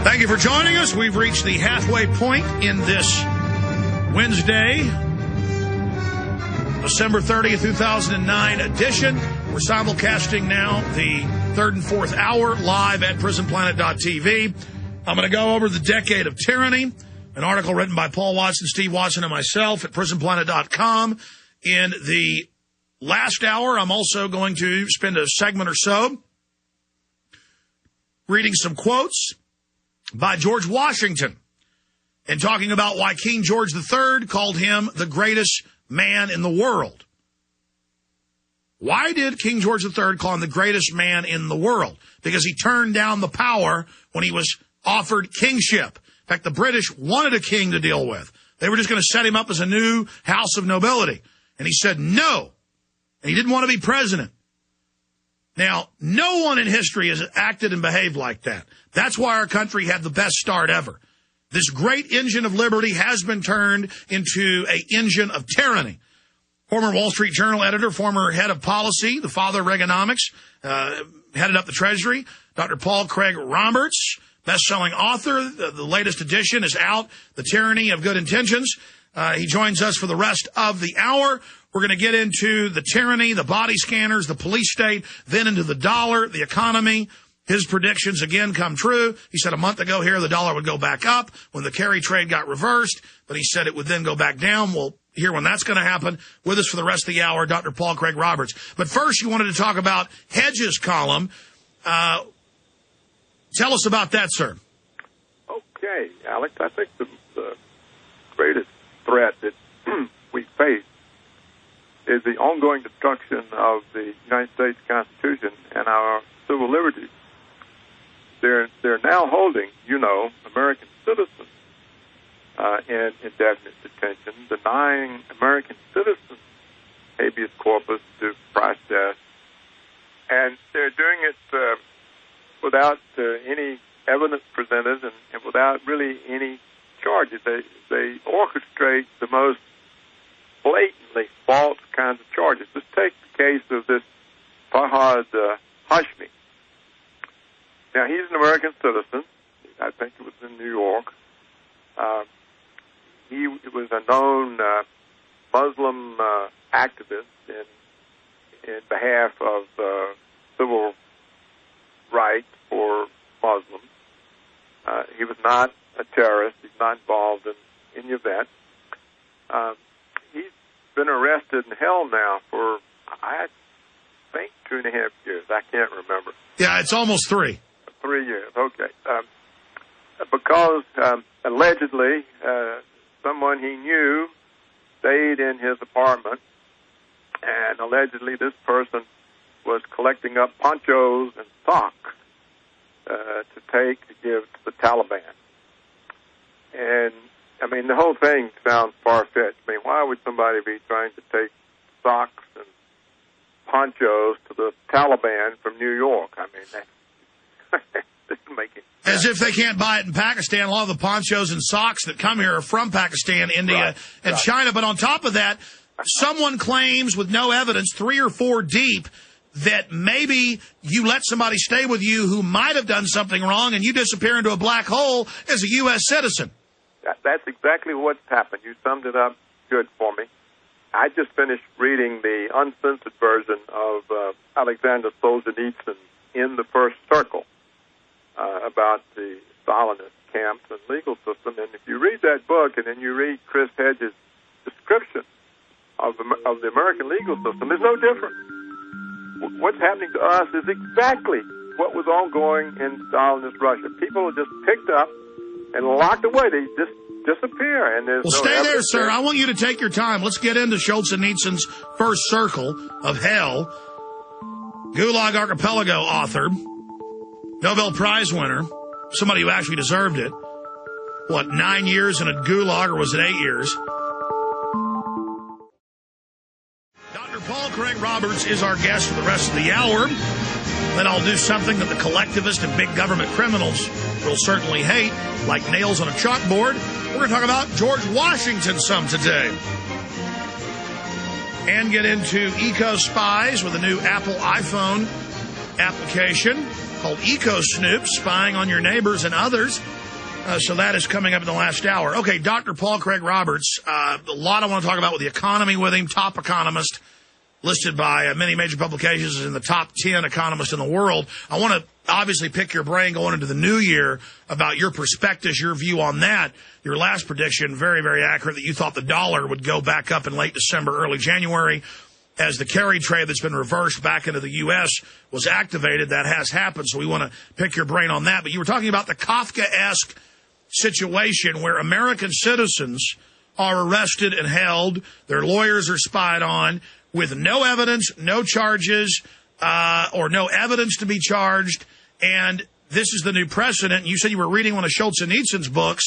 Thank you for joining us. We've reached the halfway point in this Wednesday, December 30th, 2009 edition. We're simulcasting now the third and fourth hour live at prisonplanet.tv. I'm going to go over the decade of tyranny, an article written by Paul Watson, Steve Watson, and myself at prisonplanet.com. In the last hour, I'm also going to spend a segment or so reading some quotes by George Washington and talking about why King George III called him the greatest man in the world. Why did King George III call him the greatest man in the world? Because he turned down the power when he was offered kingship. In fact, the British wanted a king to deal with. They were just going to set him up as a new house of nobility. And he said no. And he didn't want to be president. Now, no one in history has acted and behaved like that. That's why our country had the best start ever. This great engine of liberty has been turned into an engine of tyranny. Former Wall Street Journal editor, former head of policy, the father of Reaganomics, headed up the Treasury, Dr. Paul Craig Roberts, best-selling author. The latest edition is out, The Tyranny of Good Intentions. He joins us for the rest of the hour. We're going to get into the tyranny, the body scanners, the police state, then into the dollar, the economy. His predictions again come true. He said a month ago here the dollar would go back up when the carry trade got reversed, but he said it would then go back down. We'll hear when that's going to happen. With us for the rest of the hour, Dr. Paul Craig Roberts. But first, you wanted to talk about Hedges' column. Tell us about that, sir. Okay, Alex, I think the greatest threat that we face is the ongoing destruction of the United States Constitution and our civil liberties. They're now holding, American citizens in indefinite detention, denying American citizens habeas corpus due process, and they're doing it without any evidence presented and without really any charges. They orchestrate the most blatantly false kinds of charges. Let's take the case of this Fahad Hashmi. Now, he's an American citizen. I think it was in New York. He was a known Muslim activist in behalf of civil rights for Muslims. He was not a terrorist. He's not involved in any event. He's been arrested and held now for, I think, 2.5 years. I can't remember. Yeah, it's almost 3. 3 years, okay. Because allegedly someone he knew stayed in his apartment, and allegedly this person was collecting up ponchos and socks to give to the Taliban. And, the whole thing sounds far-fetched. Why would somebody be trying to take socks and ponchos to the Taliban from New York? That doesn't make it. As if they can't buy it in Pakistan. A lot of the ponchos and socks that come here are from Pakistan, India, and China. But on top of that, someone claims with no evidence, 3 or 4 deep, that maybe you let somebody stay with you who might have done something wrong and you disappear into a black hole as a U.S. citizen. That's exactly what's happened. You summed it up good for me. I just finished reading the uncensored version of Alexander Solzhenitsyn in the First Circle about the Stalinist camps and legal system. And if you read that book and then you read Chris Hedges' description of the American legal system, it's no different. What's happening to us is exactly what was ongoing in Stalinist Russia. People are just picked up and locked away. They just disappear. And there's stay there, sir. I want you to take your time. Let's get into Solzhenitsyn's First Circle of Hell. Gulag Archipelago author, Nobel Prize winner, somebody who actually deserved it. 9 years in a gulag, or was it 8 years? Dr. Paul Craig Roberts is our guest for the rest of the hour. Then I'll do something that the collectivist and big government criminals will certainly hate, like nails on a chalkboard. We're going to talk about George Washington some today. And get into eco-spies with a new Apple iPhone application. called Eco Snoop, spying on your neighbors and others. So that is coming up in the last hour. Okay, Dr. Paul Craig Roberts, a lot I want to talk about with the economy with him, top economist, listed by many major publications as in the top 10 economists in the world. I want to obviously pick your brain going into the new year about your perspectives, your view on that. Your last prediction, very, very accurate, that you thought the dollar would go back up in late December, early January. As the carry trade that's been reversed back into the U.S. was activated, that has happened, so we want to pick your brain on that. But you were talking about the Kafkaesque situation where American citizens are arrested and held, their lawyers are spied on, with no evidence, no charges, or no evidence to be charged, and this is the new precedent. You said you were reading one of Schultz and Nietzsche's books,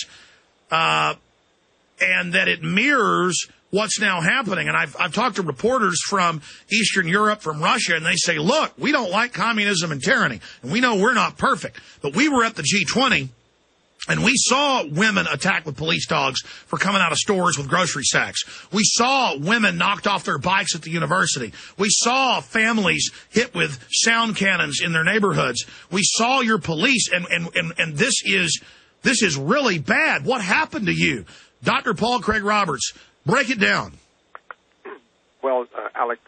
and that it mirrors what's now happening. And I've talked to reporters from Eastern Europe, from Russia, and they say, look, we don't like communism and tyranny, and we know we're not perfect. But we were at the G20, and we saw women attacked with police dogs for coming out of stores with grocery sacks. We saw women knocked off their bikes at the university. We saw families hit with sound cannons in their neighborhoods. We saw your police, and this is really bad. What happened to you? Dr. Paul Craig Roberts, break it down. Well, Alex,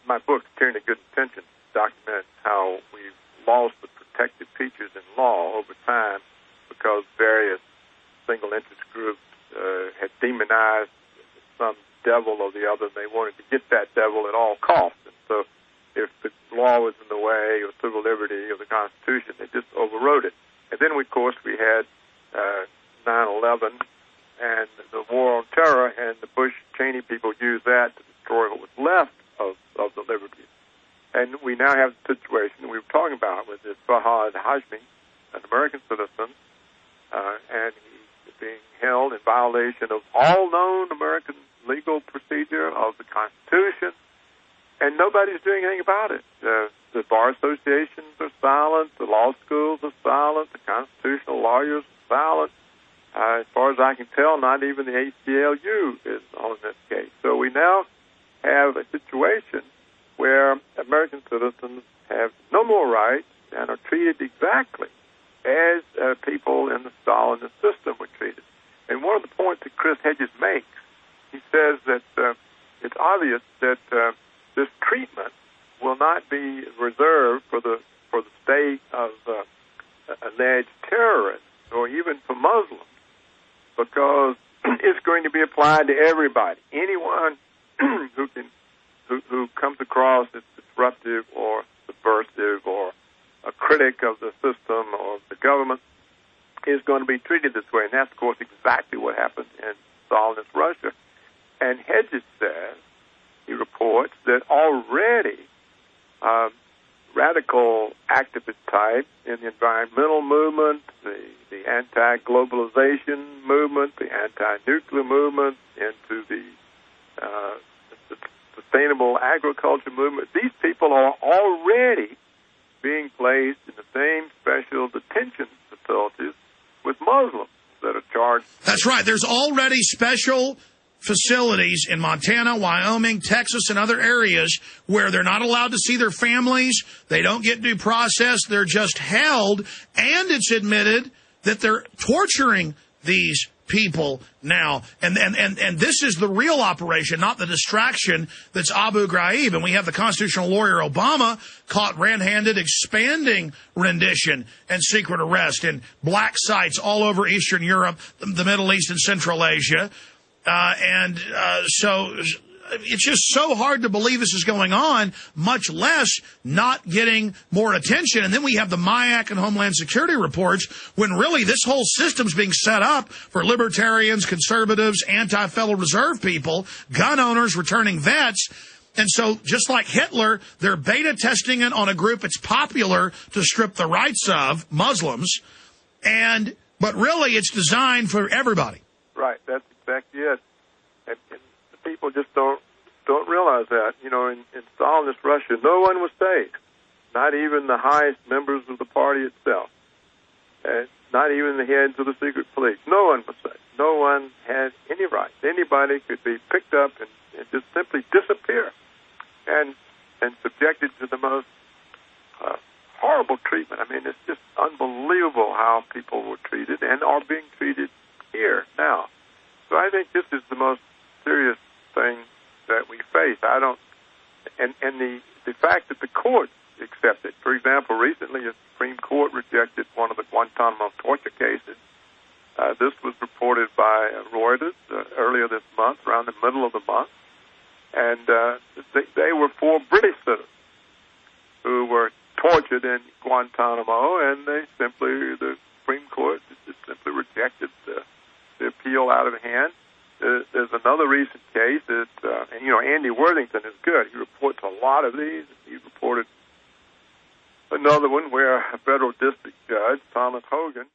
my book, Tyranny, Good Intentions, documents how we've lost the protective features in law over time because various single interest groups had demonized some devil or the other, and they wanted to get that devil at all costs. And so if the law was in the way of civil liberty of the Constitution, they just overrode it. And then, of course, we had 9/11 and the war on terror, and the Bush-Cheney people used that to destroy what was left of the liberties. And we now have the situation we were talking about with this Fahad Hashmi, an American citizen, and he's being held in violation of all known American legal procedure of the Constitution, and nobody's doing anything about it. The bar associations are silent, the law schools are silent, the constitutional lawyers are silent. As far as I can tell, not even the ACLU is on this case. So we now have a situation where American citizens have no more rights and are treated exactly as people in the Stalinist system were treated. And one of the points that Chris Hedges makes, he says that it's obvious that this treatment will not be reserved for the state of alleged terrorists or even for Muslims, because it's going to be applied to everybody. Anyone who comes across as disruptive or subversive or a critic of the system or the government is going to be treated this way. And that's, of course, exactly what happened in Stalinist Russia. And Hedges says, he reports, that already radical activist types in the environmental movement, the anti-globalization movement, the anti-nuclear movement, into the sustainable agriculture movement, these people are already being placed in the same special detention facilities with Muslims that are charged. That's right. There's already special facilities in Montana, Wyoming, Texas, and other areas where they're not allowed to see their families. They don't get due process. They're just held. And it's admitted that they're torturing these people now. And this is the real operation, not the distraction that's Abu Ghraib. And we have the constitutional lawyer Obama caught red-handed expanding rendition and secret arrest in black sites all over Eastern Europe, the Middle East, and Central Asia. So it's just so hard to believe this is going on, much less not getting more attention. And then we have the MIAC and Homeland Security reports when really this whole system's being set up for libertarians, conservatives, anti-Federal Reserve people, gun owners, returning vets. And so just like Hitler, they're beta testing it on a group it's popular to strip the rights of, Muslims. But really it's designed for everybody. Right, that's exactly it. And the people just don't realize that. You know, in Stalinist Russia, no one was safe, not even the highest members of the party itself, and not even the heads of the secret police. No one was safe. No one had any rights. Anybody could be picked up and just simply disappear and subjected to the most horrible treatment. I mean, it's just unbelievable how people were treated and are being treated here now. So I think this is the most serious thing that we face. The fact that the courts accept it. For example, recently the Supreme Court rejected one of the Guantanamo torture cases. This was reported by Reuters earlier this month, around the middle of the month, and they were 4 British citizens who were tortured in Guantanamo, and the Supreme Court just simply rejected the appeal out of hand. There's another recent case that, Andy Worthington is good. He reports a lot of these. He reported another one where a federal district judge, Thomas Hogan,